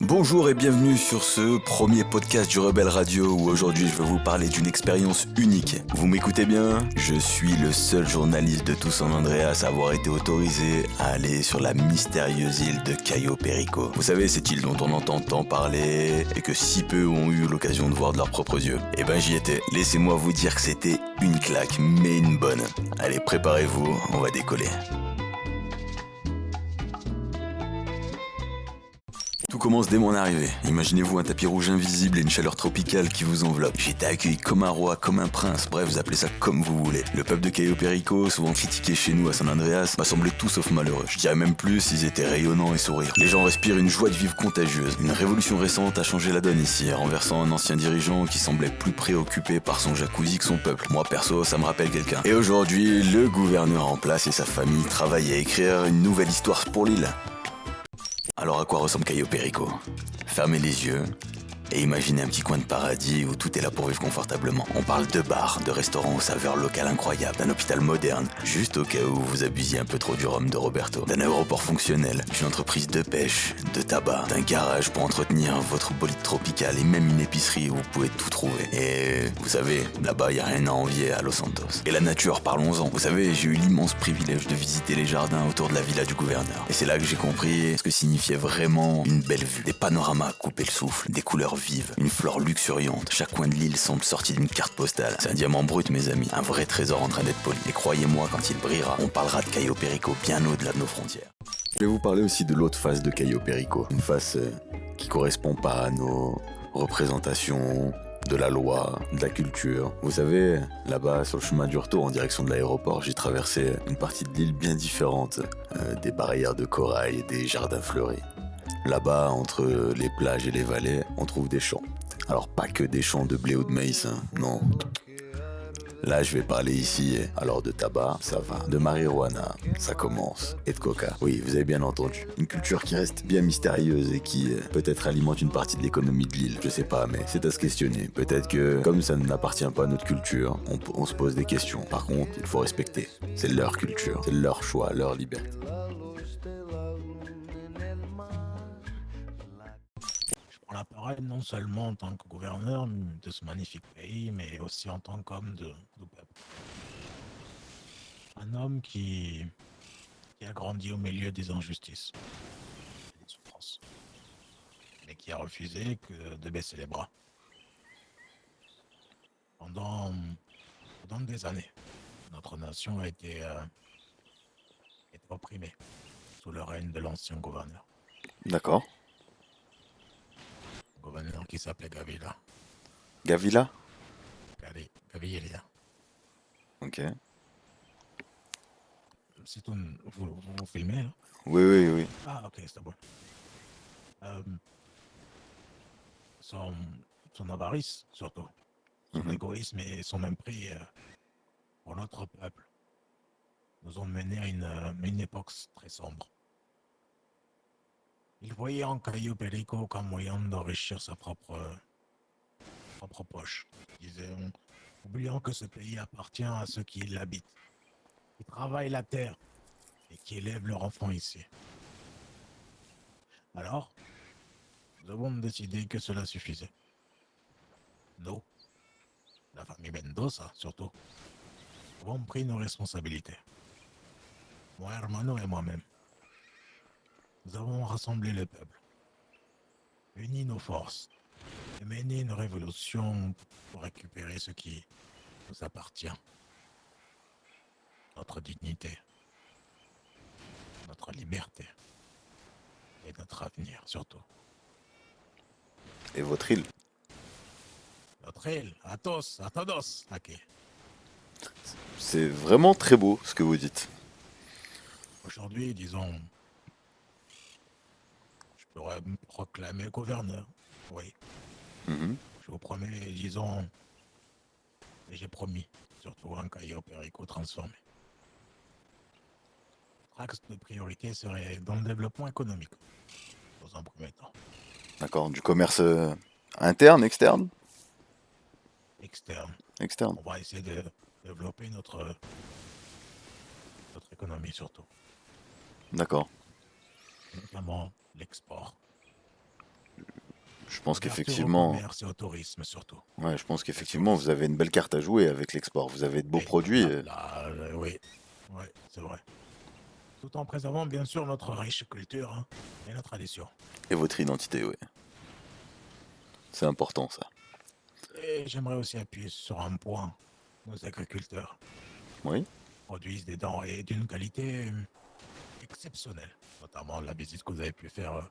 Bonjour et bienvenue sur ce premier podcast du Rebelle Radio où aujourd'hui je vais vous parler d'une expérience unique. Vous m'écoutez bien? Je suis le seul journaliste de tout San Andreas à avoir été autorisé à aller sur la mystérieuse île de Cayo Perico. Vous savez, cette île dont on entend tant parler et que si peu ont eu l'occasion de voir de leurs propres yeux. Eh ben j'y étais. Laissez-moi vous dire que c'était une claque, mais une bonne. Allez, préparez-vous, on va décoller. Tout commence dès mon arrivée. Imaginez-vous un tapis rouge invisible et une chaleur tropicale qui vous enveloppe. J'ai été accueilli comme un roi, comme un prince, bref, vous appelez ça comme vous voulez. Le peuple de Cayo Perico, souvent critiqué chez nous à San Andreas, m'a semblé tout sauf malheureux. Je dirais même plus, ils étaient rayonnants et souriants. Les gens respirent une joie de vivre contagieuse. Une révolution récente a changé la donne ici, renversant un ancien dirigeant qui semblait plus préoccupé par son jacuzzi que son peuple. Moi perso, ça me rappelle quelqu'un. Et aujourd'hui, le gouverneur en place et sa famille travaillent à écrire une nouvelle histoire pour l'île. Alors à quoi ressemble Cayo Perico? Fermez les yeux et imaginez un petit coin de paradis où tout est là pour vivre confortablement. On parle de bars, de restaurants aux saveurs locales incroyables, d'un hôpital moderne, juste au cas où vous abusiez un peu trop du rhum de Roberto, d'un aéroport fonctionnel, d'une entreprise de pêche, de tabac, d'un garage pour entretenir votre bolide tropical et même une épicerie où vous pouvez tout trouver. Et vous savez, là-bas, y a rien à envier à Los Santos. Et la nature, parlons-en. Vous savez, j'ai eu l'immense privilège de visiter les jardins autour de la villa du gouverneur. Et c'est là que j'ai compris ce que signifiait vraiment une belle vue. Des panoramas à couper le souffle, des couleurs vive, une flore luxuriante. Chaque coin de l'île semble sorti d'une carte postale. C'est un diamant brut, mes amis, un vrai trésor en train d'être poli. Et croyez-moi, quand il brillera, on parlera de Cayo Perico bien au-delà de nos frontières. Je vais vous parler aussi de l'autre face de Cayo Perico, une face qui correspond pas à nos représentations de la loi, de la culture. Vous savez, là-bas, sur le chemin du retour en direction de l'aéroport, j'ai traversé une partie de l'île bien différente, des barrières de corail et des jardins fleuris. Là-bas, entre les plages et les vallées, on trouve des champs. Alors pas que des champs de blé ou de maïs, hein, non. Là, je vais parler ici, alors de tabac, ça va. De marijuana, ça commence. Et de coca. Oui, vous avez bien entendu. Une culture qui reste bien mystérieuse et qui peut-être alimente une partie de l'économie de l'île. Je sais pas, mais c'est à se questionner. Peut-être que, comme ça n'appartient pas à notre culture, on se pose des questions. Par contre, il faut respecter. C'est leur culture, c'est leur choix, leur liberté. Je prends la parole non seulement en tant que gouverneur de ce magnifique pays, mais aussi en tant qu'homme du peuple. Un homme qui a grandi au milieu des injustices et des souffrances, mais qui a refusé de baisser les bras. Pendant des années, notre nation été opprimée sous le règne de l'ancien gouverneur. D'accord. Un gouverneur qui s'appelait Gavila. Gavila? Gaviria. Ok. C'est vous filmez là? Oui. Ah, ok, c'est bon. Euh, son, son avarice, surtout, son égoïsme et son mépris pour notre peuple nous ont mené à une époque très sombre. Il voyait en Cayo Perico comme moyen d'enrichir sa propre poche. Il disait, oubliant que ce pays appartient à ceux qui l'habitent, qui travaillent la terre et qui élèvent leurs enfants ici. Alors, nous avons décidé que cela suffisait. Nous, la famille Mendoza surtout, avons pris nos responsabilités. Moi, Hermano et moi-même. Nous avons rassemblé le peuple, uni nos forces et mené une révolution pour récupérer ce qui nous appartient. Notre dignité, notre liberté et notre avenir surtout. Et votre île? Notre île, à todos, ok. C'est vraiment très beau ce que vous dites. Aujourd'hui, disons, je pourrais me proclamer gouverneur. Oui, Mhm. je vous promets, disons, et j'ai promis, surtout un Cayo Perico transformé. L'axe de priorité serait dans le développement économique, dans un premier temps. D'accord, du commerce interne, externe? Externe, Externe. on va essayer de développer notre économie surtout, D'accord. notamment l'export. Je pense Ouverture au qu'effectivement, commerce et au tourisme surtout. ouais, je pense Le qu'effectivement, vous tourisme. avez une belle carte à jouer avec l'export. Vous avez de beaux Oui, produits. oui, oui, c'est vrai. Tout en préservant bien sûr notre riche culture hein, et nos traditions. Et votre identité, oui. C'est important, ça. Et j'aimerais aussi appuyer sur un point. Nos agriculteurs Oui? produisent des denrées d'une qualité exceptionnelle, notamment la visite que vous avez pu faire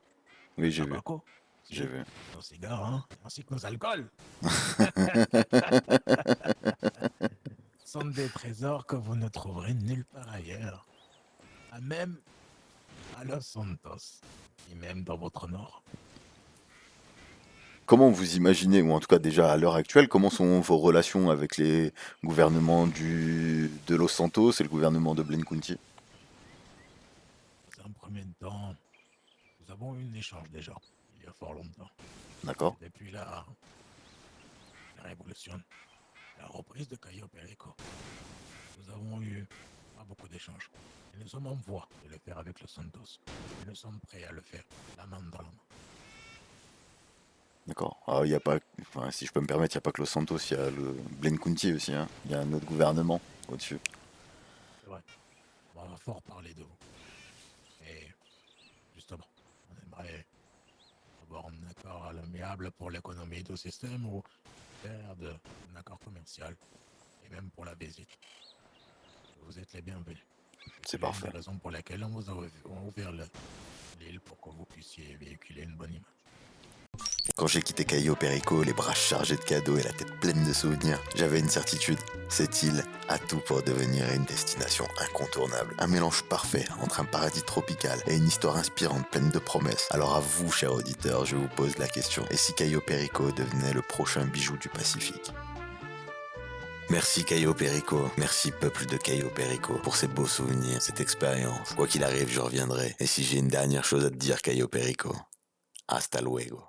Oui, au j'ai vu. Tabaco, J'ai si, vu. nos cigares, hein, ainsi que nos alcools. Sont des trésors que vous ne trouverez nulle part ailleurs, à même à Los Santos, et même dans votre nord. Comment vous imaginez, ou en tout cas déjà à l'heure actuelle, comment sont vos relations avec les gouvernements de Los Santos et le gouvernement de Blaine County? Dans un premier temps, nous avons eu un échange déjà, il y a fort longtemps. D'accord? Et depuis la révolution, la reprise de Cayo Perico, nous avons eu pas beaucoup d'échanges. Et nous sommes en voie de le faire avec Los Santos. Et nous sommes prêts à le faire, la main dans la main. D'accord. Alors, il y a pas, enfin, si je peux me permettre, il n'y a pas que Los Santos, il y a le Blaine County aussi, hein. Il y a un autre gouvernement au-dessus. C'est vrai, on va fort parler de vous. Et justement, on aimerait avoir un accord à l'amiable pour l'économie du système ou faire un accord commercial. Et même pour la visite. Vous êtes les bienvenus. C'est C'est l'une des parfait. raisons pour lesquelles on vous a ouvert l'île pour que vous puissiez véhiculer une bonne image. Quand j'ai quitté Cayo Perico, les bras chargés de cadeaux et la tête pleine de souvenirs, j'avais une certitude. Cette île a tout pour devenir une destination incontournable. Un mélange parfait entre un paradis tropical et une histoire inspirante pleine de promesses. Alors à vous, chers auditeurs, je vous pose la question. Et si Cayo Perico devenait le prochain bijou du Pacifique? Merci Cayo Perico, merci peuple de Cayo Perico pour ces beaux souvenirs, cette expérience. Quoi qu'il arrive, je reviendrai. Et si j'ai une dernière chose à te dire, Cayo Perico, hasta luego.